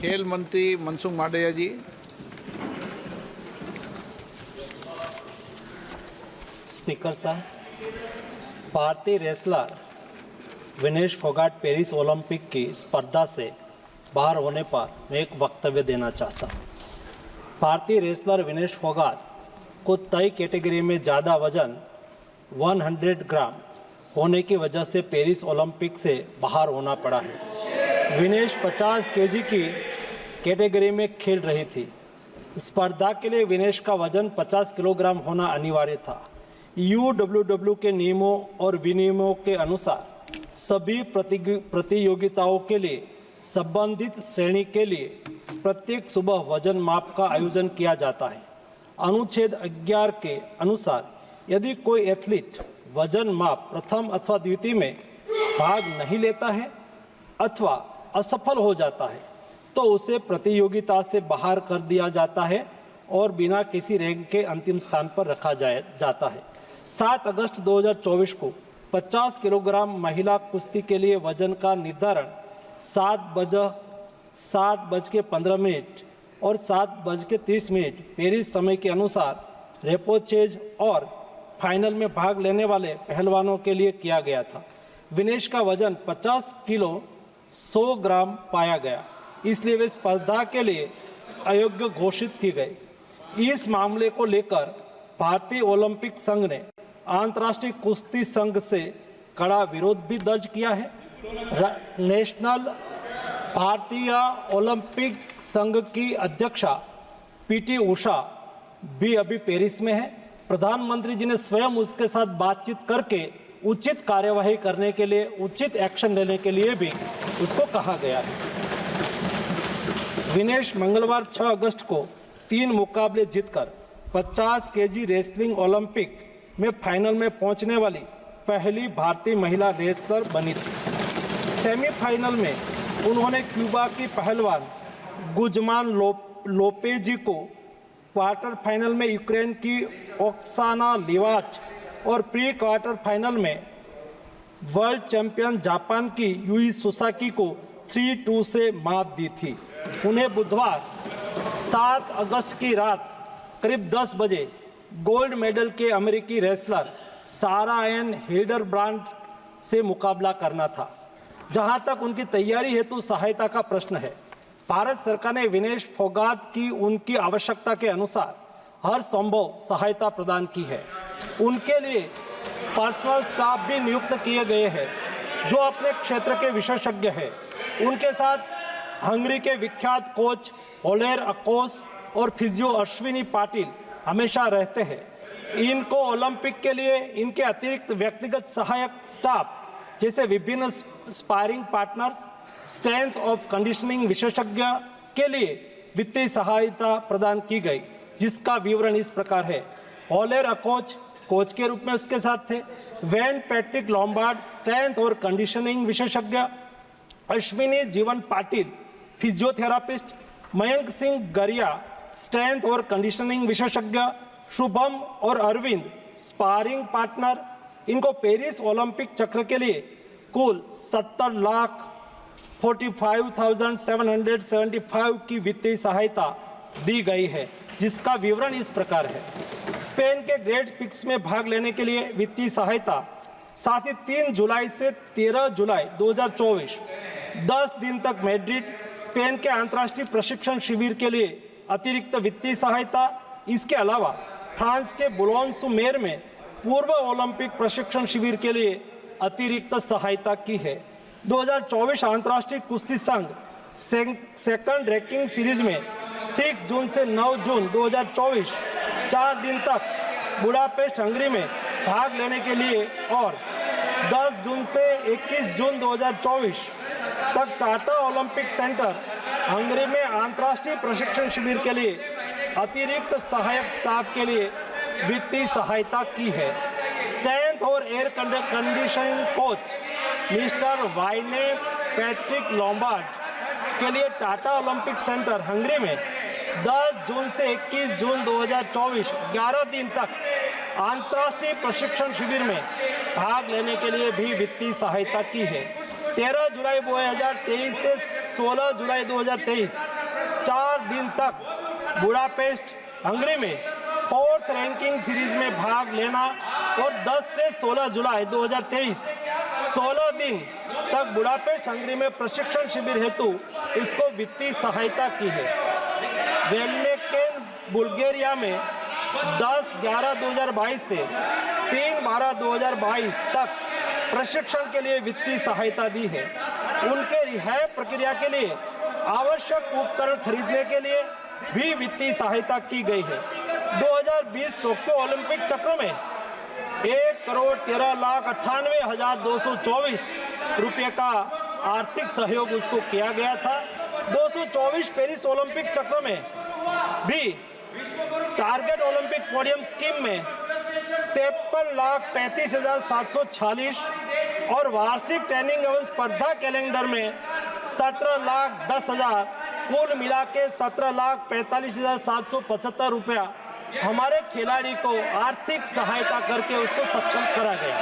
खेल मंत्री मनसुख मांडविया जी। स्पीकर साहब, भारतीय wrestler Vinesh Phogat Paris Olympic की स्पर्धा से बाहर होने पर मैं एक वक्तव्य देना चाहता हूँ। भारतीय रेसलर विनेश फोगाट को तय कैटेगरी में ज़्यादा वजन 100 ग्राम होने की वजह से पेरिस ओलंपिक से बाहर होना पड़ा है। विनेश 50 केजी की कैटेगरी में खेल रही थी। स्पर्धा के लिए विनेश का वजन 50 किलोग्राम होना अनिवार्य था। UWW के नियमों और विनियमों के अनुसार सभी प्रतियोगिताओं के लिए संबंधित श्रेणी के लिए प्रत्येक सुबह वजन माप का आयोजन किया जाता है। अनुच्छेद 11 के अनुसार यदि कोई एथलीट वजन माप प्रथम अथवा द्वितीय में भाग नहीं लेता है अथवा असफल हो जाता है तो उसे प्रतियोगिता से बाहर कर दिया जाता है और बिना किसी रैंक के अंतिम स्थान पर रखा जाता है। 7 अगस्त 2024 को 50 किलोग्राम महिला कुश्ती के लिए वजन का निर्धारण 7:15 और 7:30 पेरिस समय के अनुसार रेपोचेज और फाइनल में भाग लेने वाले पहलवानों के लिए किया गया था। विनेश का वजन 50 किलो 100 ग्राम पाया गया, इसलिए वे स्पर्धा के लिए अयोग्य घोषित की गई। इस मामले को लेकर भारतीय ओलंपिक संघ ने अंतर्राष्ट्रीय कुश्ती संघ से कड़ा विरोध भी दर्ज किया है। नेशनल भारतीय ओलंपिक संघ की अध्यक्षा PT उषा भी अभी पेरिस में है। प्रधानमंत्री जी ने स्वयं उसके साथ बातचीत करके उचित कार्यवाही करने के लिए, उचित एक्शन लेने के लिए भी उसको कहा गया है। विनेश मंगलवार 6 अगस्त को 3 मुकाबले जीतकर 50 केजी रेसलिंग ओलंपिक में फाइनल में पहुंचने वाली पहली भारतीय महिला रेसलर बनी थी। सेमीफाइनल में उन्होंने क्यूबा की पहलवान गुजमान लोपेजी को, क्वार्टर फाइनल में यूक्रेन की ओक्साना लिवाच और प्री क्वार्टर फाइनल में वर्ल्ड चैंपियन जापान की यूई सुसाकी को 3-2 से मात दी थी। उन्हें बुधवार 7 अगस्त की रात करीब 10 बजे गोल्ड मेडल के अमेरिकी रेसलर सारा एन हिल्डरब्रांड से मुकाबला करना था। जहां तक उनकी तैयारी हेतु सहायता का प्रश्न है, भारत सरकार ने विनेश फोगाट की उनकी आवश्यकता के अनुसार हर संभव सहायता प्रदान की है। उनके लिए पर्सनल स्टाफ भी नियुक्त किए गए हैं जो अपने क्षेत्र के विशेषज्ञ हैं। उनके साथ हंगरी के विख्यात कोच ओलेर अकोस और फिजियो अश्विनी पाटिल हमेशा रहते हैं। इनको ओलंपिक के लिए इनके अतिरिक्त व्यक्तिगत सहायक स्टाफ जैसे विभिन्न sparring partners, strength of conditioning विशेषज्ञ के लिए वित्तीय सहायता प्रदान की गई, जिसका विवरण इस प्रकार है। ओलेर अकोच कोच के रूप में उसके साथ थे, वैन पैट्रिक लॉम्बार्ड स्ट्रेंथ और कंडीशनिंग विशेषज्ञ, अश्विनी जीवन पाटिल फिजियोथेरापिस्ट, मयंक सिंह गरिया स्ट्रेंथ और कंडीशनिंग विशेषज्ञ, शुभम और अरविंद स्पारिंग पार्टनर। इनको पेरिस ओलंपिक चक्र के लिए कुल 70,45,775 की वित्तीय सहायता दी गई है, जिसका विवरण इस प्रकार है। स्पेन के ग्रेट पिक्स में भाग लेने के लिए वित्तीय सहायता, साथ ही 3 जुलाई से 13 जुलाई 2024 10 दिन तक मैड्रिड, स्पेन के अंतर्राष्ट्रीय प्रशिक्षण शिविर के लिए अतिरिक्त वित्तीय सहायता। इसके अलावा फ्रांस के बुलोन-सू-मेर में पूर्व ओलंपिक प्रशिक्षण शिविर के लिए अतिरिक्त सहायता की है। 2024 अंतर्राष्ट्रीय कुश्ती संघ सेकंड रैंकिंग सीरीज में 6 जून से 9 जून 2024 4 दिन तक बुडापेस्ट हंगरी में भाग लेने के लिए और 10 जून से 21 जून 2024 तक टाटा ओलंपिक सेंटर हंगरी में अंतर्राष्ट्रीय प्रशिक्षण शिविर के लिए अतिरिक्त सहायक स्टाफ के लिए वित्तीय सहायता की है। स्ट्रेंथ और air conditioning coach mister Wayne Patrick Lombard के लिए टाटा ओलंपिक सेंटर हंगरी में 10 जून से 21 जून 2024 11 दिन तक अंतर्राष्ट्रीय प्रशिक्षण शिविर में भाग लेने के लिए भी वित्तीय सहायता की है। 13 जुलाई 2023 से 16 जुलाई 2023 4 दिन तक बुडापेस्ट हंगरी में 4th रैंकिंग सीरीज में भाग लेना और 10 से 16 जुलाई 2023 16 दिन तक बुडापेस्ट हंगरी में प्रशिक्षण शिविर हेतु इसको वित्तीय सहायता की है। वेलमेकेन बुल्गारिया में 10/11/2022 से 3/12/2022 तक प्रशिक्षण के लिए वित्तीय सहायता दी है। उनके रिहाई प्रक्रिया के लिए आवश्यक उपकरण खरीदने के लिए भी वित्तीय सहायता की गई है। 2020 टोक्यो ओलंपिक चक्र में 1,13,98,224 रुपये का आर्थिक सहयोग उसको किया गया था। 224 पेरिस ओलंपिक चक्र में भी टारगेट ओलंपिक पोडियम स्कीम में 53,35,746 और वार्षिक ट्रेनिंग एवं स्पर्धा कैलेंडर में 17,10,000 कुल मिला के 17,45,775 रुपया हमारे खिलाड़ी को आर्थिक सहायता करके उसको सक्षम करा गया।